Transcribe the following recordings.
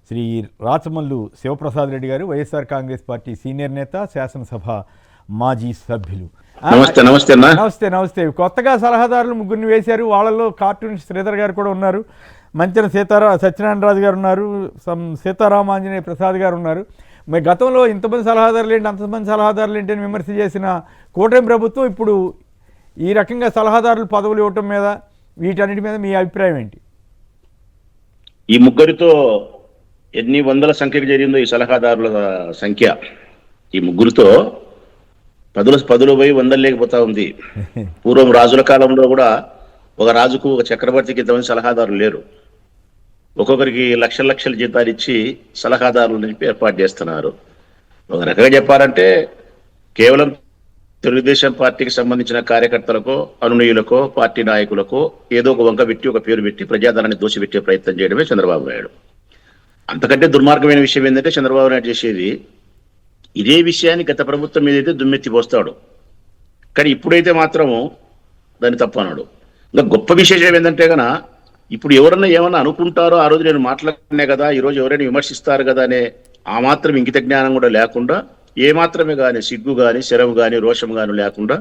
శ్రీ రాచమల్లు శివప్రసాద్ రెడ్డి గారు, YSR Congress party senior నేత, శాసనసభ మాజీ సభ్యులు. నమస్తే. నమస్తే అన్న. నమస్తే. నమస్తే. కొత్తగా సలహాదారులు ముగ్గురిని వేశారు. వాళ్ళలో కార్టూనిస్ట్ శ్రీధర్ గారు కూడా ఉన్నారు, మంచన సత్యనారాయణరాజు గారు ఉన్నారు, సీతారామాంజనేయ ప్రసాద్ గారు ఉన్నారు. మరి గతంలో ఇంతమంది సలహాదారులు ఏంటి, అంతమంది సలహాదారులు ఏంటి అని విమర్శ చేసిన కూటమి ప్రభుత్వం ఇప్పుడు ఈ రకంగా సలహాదారులు పదవులు ఇవ్వటం మీద, వీటన్నిటి మీద మీ అభిప్రాయం ఏంటి? ఈ ముగ్గురితో ఎన్ని వందల సంఖ్యకు జరిగిందో ఈ సలహాదారుల సంఖ్య. ఈ ముగ్గురితో పదులు పోయి వందలు లేకపోతా ఉంది. పూర్వం రాజుల కాలంలో కూడా ఒక రాజుకు, ఒక చక్రవర్తికి ఇంతమంది సలహాదారులు లేరు. ఒక్కొక్కరికి లక్షల లక్షల జీతాలు ఇచ్చి సలహాదారులను ఏర్పాటు చేస్తున్నారు. ఒక రకంగా చెప్పాలంటే కేవలం తెలుగుదేశం పార్టీకి సంబంధించిన కార్యకర్తలకో, అనునయులకో, పార్టీ నాయకులకో ఏదో ఒక వంక పెట్టి, ఒక పేరు పెట్టి ప్రజాధనాన్ని దోషిపెట్టే ప్రయత్నం చేయడమే చంద్రబాబు నాయుడు. అంతకంటే దుర్మార్గమైన విషయం ఏంటంటే చంద్రబాబు నాయుడు చేసేది ఇదే విషయాన్ని గత ప్రభుత్వం మీదైతే దుమ్మెత్తి పోస్తాడు, కానీ ఇప్పుడైతే మాత్రము దాన్ని తప్పు అన్నాడు. ఇంకా గొప్ప విశేషం ఏంటంటే కనుక ఇప్పుడు ఎవరన్నా ఏమన్నా అనుకుంటారో, ఆ రోజు నేను మాట్లాడినే కదా, ఈరోజు ఎవరైనా విమర్శిస్తారు కదా అనే ఆ మాత్రం ఇంకిత జ్ఞానం కూడా లేకుండా, ఏ మాత్రమే కానీ సిగ్గు కానీ, శరము కానీ, రోషం కానీ లేకుండా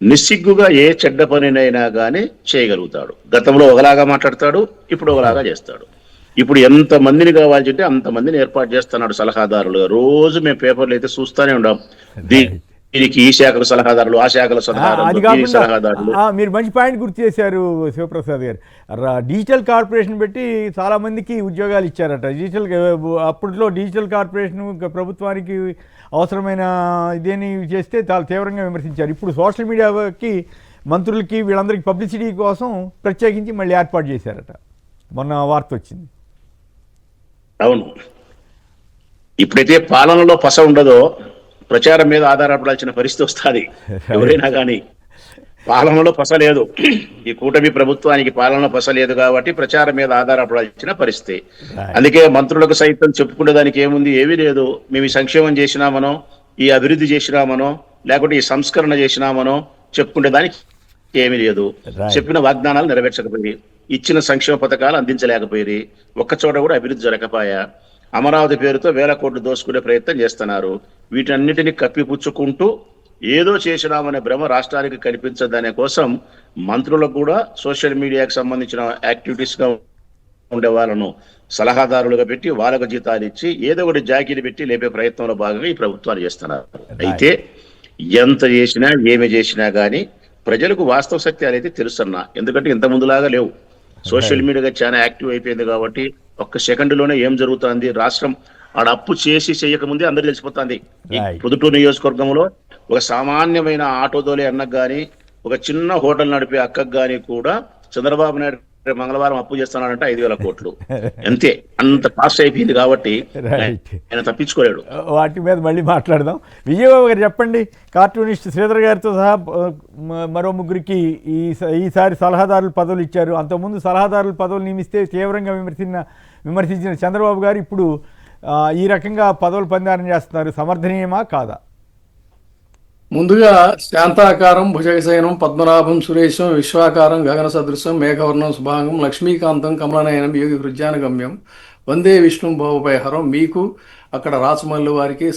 నిస్సిగ్గుగా ఏ చెడ్డ పనినైనా కానీ చేయగలుగుతాడు. గతంలో ఒకలాగా మాట్లాడతాడు, ఇప్పుడు ఒకలాగా చేస్తాడు. ఇప్పుడు ఎంత మందిని కావాల్సి ఉంటే అంతమందిని ఏర్పాటు చేస్తున్నాడు సలహాదారులు. రోజు మేము పేపర్లు అయితే చూస్తూనే ఉన్నాం, దీనికి ఈ శాఖల సలహాదారులు, ఆ శాఖల సలహాదారులు. మీరు మంచి పాయింట్ గుర్తు చేశారు శివప్రసాద్ గారు. డిజిటల్ కార్పొరేషన్ పెట్టి చాలా మందికి ఉద్యోగాలు ఇచ్చారట. అప్పట్లో డిజిటల్ కార్పొరేషన్ ప్రభుత్వానికి అవసరమైన ఇదేని చేస్తే చాలా తీవ్రంగా విమర్శించారు. ఇప్పుడు సోషల్ మీడియాకి, మంత్రులకి, వీళ్ళందరికీ పబ్లిసిటీ కోసం ప్రత్యేకించి మళ్ళీ ఏర్పాటు చేశారట. మొన్న వార్త వచ్చింది. అవును, ఇప్పుడైతే పాలనలో పస ఉండదో ప్రచారం మీద ఆధారపడాల్సిన పరిస్థితి వస్తుంది. ఎవరైనా కానీ పాలనలో పస లేదు, ఈ కూటమి ప్రభుత్వానికి పాలనలో పస లేదు కాబట్టి ప్రచారం మీద ఆధారపడాల్సిన పరిస్థితి. అందుకే మంత్రులకు సైతం చెప్పుకునే దానికి ఏముంది, ఏమీ లేదు. మేము ఈ సంక్షేమం చేసినామనో, ఈ అభివృద్ధి చేసినామనో, లేకుంటే ఈ సంస్కరణ చేసినామనో చెప్పుకునే దానికి ఏమీ లేదు. చెప్పిన వాగ్దానాలు నెరవేర్చకపోయి, ఇచ్చిన సంక్షేమ పథకాలు అందించలేకపోయి, ఒక్కచోట కూడా అభివృద్ధి జరగకపోయా, అమరావతి పేరుతో వేల కోట్లు దోసుకునే ప్రయత్నం చేస్తున్నారు. వీటన్నిటిని కప్పిపుచ్చుకుంటూ ఏదో చేసినామనే భ్రమ రాష్ట్రానికి కనిపించదనే కోసం మంత్రులకు కూడా సోషల్ మీడియాకి సంబంధించిన యాక్టివిటీస్గా ఉండే వాళ్ళను సలహాదారులుగా పెట్టి వాళ్ళకు జీతాలు ఇచ్చి ఏదో ఒకటి జాకీలు పెట్టి లేపే ప్రయత్నంలో భాగంగా ఈ ప్రభుత్వాలు చేస్తున్నారు. అయితే ఎంత చేసినా, ఏమి చేసినా కానీ ప్రజలకు వాస్తవ సత్యాలు అయితే తెలుస్తున్నా. ఎందుకంటే ఇంత ముందులాగా లేవు. సోషల్ మీడియాగా చాలా యాక్టివ్ అయిపోయింది కాబట్టి ఒక్క సెకండ్లోనే ఏం జరుగుతుంది, రాష్ట్రం ఆడ అప్పు చేసి చేయకముందే అందరు తెలిసిపోతుంది. పొద్దుటూరు నియోజకవర్గంలో ఒక సామాన్యమైన ఆటో దోలే అన్నకు కానీ, ఒక చిన్న హోటల్ నడిపే అక్కకు కానీ కూడా చంద్రబాబు నాయుడు మంగళవారం అప్పు చేస్తున్నాడంటే 5,000 కోట్లు. అంతే, అంత కాస్ట్ అయిపోయింది కాబట్టి ఆయన తప్పించుకోలేడు. వాటి మీద మళ్ళీ మాట్లాడదాం. విజయబాబు గారు చెప్పండి, కార్టూనిస్ట్ శ్రీధర్ గారితో సహా మరో ముగ్గురికి ఈసారి సలహాదారుల పదవులు ఇచ్చారు. అంతకుముందు సలహాదారుల పదవులు నియమిస్తే తీవ్రంగా విమర్శించిన చంద్రబాబు గారు ఇప్పుడు ఈ రకంగా పదవులు పందారం చేస్తున్నారు. సమర్థనీయమా కాదా? ముందుగా శాంతాకారం భుజగశయనం పద్మనాభం సురేశం విశ్వాకారం గగన సదృశం మేఘవర్ణం శుభాంగం లక్ష్మీకాంతం కమలనయనం యోగి హృజ్యానగమ్యం వందే విష్ణు భవభయహరం. మీకు అక్కడ రాచమల్లు వారికి,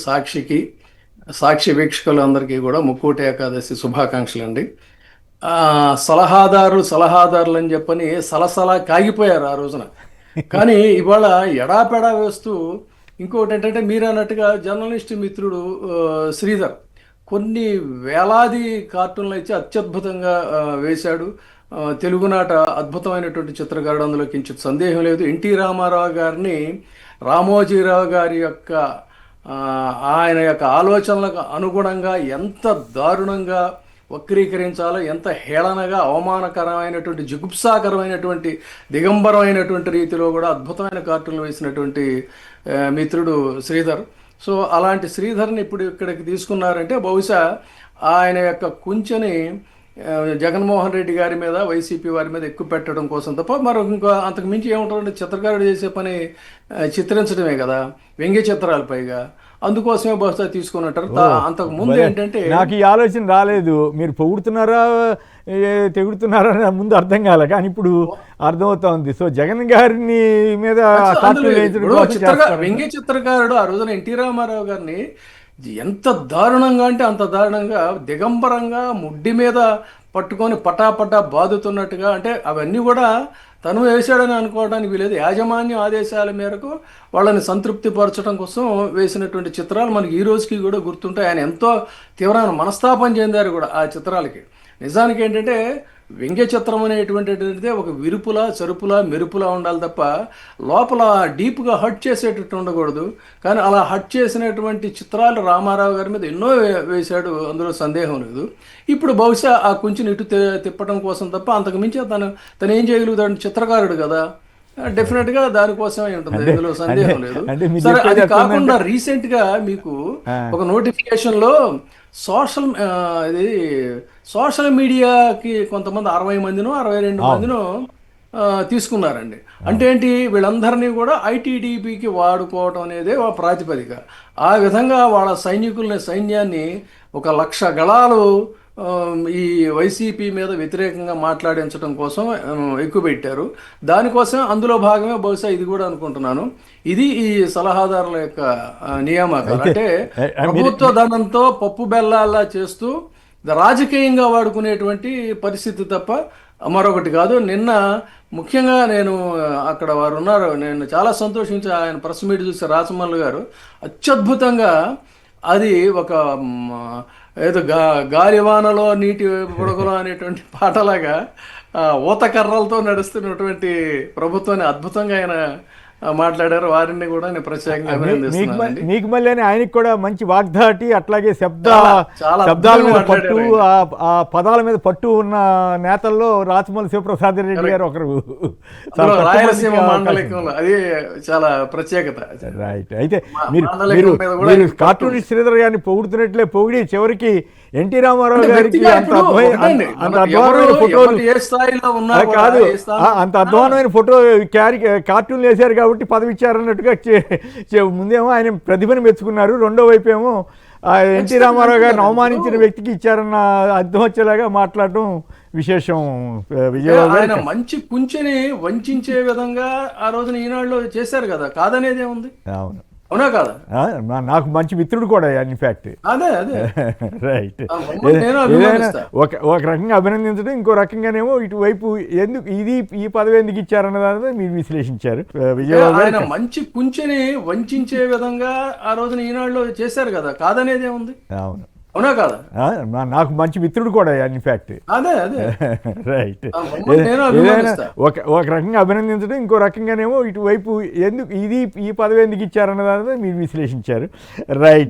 సాక్షి వీక్షకులందరికీ కూడా ముక్కోటి ఏకాదశి శుభాకాంక్షలు అండి. సలహాదారులు అని చెప్పని సలసలా కాగిపోయారు ఆ రోజున. కానీ ఇవాళ ఎడాపెడా వేస్తూ ఇంకోటి ఏంటంటే, మీరు అన్నట్టుగా జర్నలిస్ట్ మిత్రుడు శ్రీధర్ కొన్ని వేలాది కార్టూన్లు ఇచ్చి అత్యద్భుతంగా వేశాడు. తెలుగునాట అద్భుతమైనటువంటి చిత్రకారుడు, అందులో కించిత్ సందేహం లేదు. ఎన్టీ రామారావు గారిని రామోజీరావు గారి యొక్క ఆయన యొక్క ఆలోచనలకు అనుగుణంగా ఎంత దారుణంగా వక్రీకరించాలో, ఎంత హేళనగా, అవమానకరమైనటువంటి, జుగుప్సాకరమైనటువంటి, దిగంబరమైనటువంటి రీతిలో కూడా అద్భుతమైన కార్టూన్లు వేసినటువంటి మిత్రుడు శ్రీధర్. సో అలాంటి శ్రీధర్ని ఇప్పుడు ఇక్కడికి తీసుకున్నారంటే బహుశా ఆయన యొక్క కుంచెని జగన్మోహన్ రెడ్డి గారి మీద వైసీపీ వారి మీద ఎక్కువ పెట్టడం కోసం తప్ప మరొక ఇంకా అంతకు మించి ఏముంటుందంటే చిత్రకారుడు చేసే పని చిత్రించడమే కదా, వ్యంగ్య చిత్రాలు పైగా. అందుకోసమే బహుశా తీసుకుని ఉంటారు. అంతకు ముందు ఏంటంటే నాకు ఈ ఆలోచన రాలేదు. మీరు పొగుడుతున్నారా తెగుడుతున్నారా అని ముందు అర్థం కాలే, కానీ ఇప్పుడు అర్థమవుతా ఉంది. సో జగన్ గారిని మీద కార్టూన్ వేయించడం కోసం చేస్తారు. వ్యంగ్య చిత్రకారుడు ఆ రోజున ఎన్టీ రామారావు గారిని ఎంత దారుణంగా అంటే అంత దారుణంగా దిగంబరంగా ముడ్డి మీద పట్టుకొని పటాపటా బాదుతున్నట్టుగా, అంటే అవన్నీ కూడా తను వేశాడని అనుకోవడానికి వీలేదు. యాజమాన్య ఆదేశాల మేరకు వాళ్ళని సంతృప్తిపరచడం కోసం వేసినటువంటి చిత్రాలు మనకి ఈ రోజుకి కూడా గుర్తుంటాయి. ఆయన ఎంతో తీవ్రమైన మనస్తాపం చెందారు కూడా ఆ చిత్రాలకి. నిజానికి ఏంటంటే వ్యంగ్య చిత్రం అనేటువంటిదే ఒక విరుపులా చెరుపులా మెరుపులా ఉండాలి తప్ప లోపల డీప్గా హట్ చేసేటట్టు ఉండకూడదు. కానీ అలా హట్ చేసినటువంటి చిత్రాలు రామారావు గారి మీద ఎన్నో వేశాడు, అందులో సందేహం లేదు. ఇప్పుడు బహుశా ఆ కొంచెం ఇటు తిప్పడం కోసం తప్ప అంతకు మించి తను ఏం చేయగలుగుతాడు, చిత్రకారుడు కదా, డెఫినెట్గా దానికోసమే ఉంటుంది, ఇందులో సందేహం లేదు. సరే, అది కాకుండా రీసెంట్గా మీకు ఒక నోటిఫికేషన్లో సోషల్ మీడియాకి కొంతమంది 60 మందినో 62 మందినో తీసుకున్నారండి. అంటే ఏంటి, వీళ్ళందరినీ కూడా ఐటీడీపీకి వాడుకోవటం అనేది ఒక ప్రాతిపదిక. ఆ విధంగా వాళ్ళ సైన్యాన్ని 1,00,000 గళాలు ఈ వైసీపీ మీద వ్యతిరేకంగా మాట్లాడించడం కోసం ఎక్కువ పెట్టారు. దానికోసం అందులో భాగమే బహుశా ఇది కూడా అనుకుంటున్నాను. ఇది ఈ సలహాదారుల యొక్క నియామకాలు. అంటే ప్రభుత్వ ధనంతో పప్పు బెల్లాల్లా చేస్తూ రాజకీయంగా వాడుకునేటువంటి పరిస్థితి తప్ప మరొకటి కాదు. నిన్న ముఖ్యంగా నేను అక్కడ వారు ఉన్నారు, నేను చాలా సంతోషించి ఆయన ప్రెస్ మీట్ చూసి రాజమల్లు గారు అత్యద్భుతంగా అది ఒక ఏదో గాలివానలో నీటి బుడగలో అనేటువంటి పాటలాగా ఊతకర్రలతో నడుస్తున్నటువంటి ప్రభుత్వాన్ని అద్భుతంగా ఆయన మాట్లాడారు. వారిని కూడా నేను ప్రత్యేకంగా అభినందిస్తున్నాను. మీకు మళ్ళీ ఆయనకి కూడా మంచి వాగ్దాటి, అట్లాగే శబ్దాల మీద పట్టు, ఆ పదాల మీద పట్టు ఉన్న నేతల్లో రాచమల్లి శివప్రసాద్ రెడ్డి గారు ఒకరు. రాయలసీమ మాండలికంలో అది చాలా ప్రత్యేకత. రైట్. అయితే మీరు కార్టూనిస్ట్ శ్రీధర్ గారిని పొగుడుతున్నట్లే పొగిడి చివరికి ఎన్టీ రామారావు గారికి అంత అధ్వానమైన ఫోటోలు కాదు, అంత అధ్వానమైన ఫోటో కార్టూన్లు వేశారు కాబట్టి పదవి ఇచ్చారన్నట్టుగా ముందేమో ఆయన ప్రతిభను మెచ్చుకున్నారు, రెండో వైపు ఏమో ఎన్టీ రామారావు గారిని అవమానించిన వ్యక్తికి ఇచ్చారన్న అర్థం వచ్చేలాగా మాట్లాడటం విశేషం. ఆయన మంచి కుంచెని వంచే విధంగా ఆ రోజున ఈనాడులో చేశారు కదా, కాదనేదే ఉంది. అవును, అవునా కాదా? నాకు మంచి మిత్రుడు కూడా ఇన్ఫాక్ట్. అదే రైట్. ఒక రకంగా అభినందించడం, ఇంకో రకంగానేమో ఇటువైపు ఎందుకు ఈ పదవి ఎందుకు ఇచ్చారన్న దాని మీరు విశ్లేషించారు. ఆయన మంచి కుంచెని వంచే విధంగా ఆ రోజున ఈనాడులో చేశారు కదా, కాదనేదే ఉంది. అవును, అవునా కాదా? నాకు మంచి మిత్రుడు కూడా ఇన్ఫాక్ట్. అదే రైట్. ఒక రకంగా అభినందించడం, ఇంకో రకంగానేమో ఇటువైపు ఎందుకు ఈ పదవి ఎందుకు ఇచ్చారన్న దాని మీరు విశ్లేషించారు. రైట్.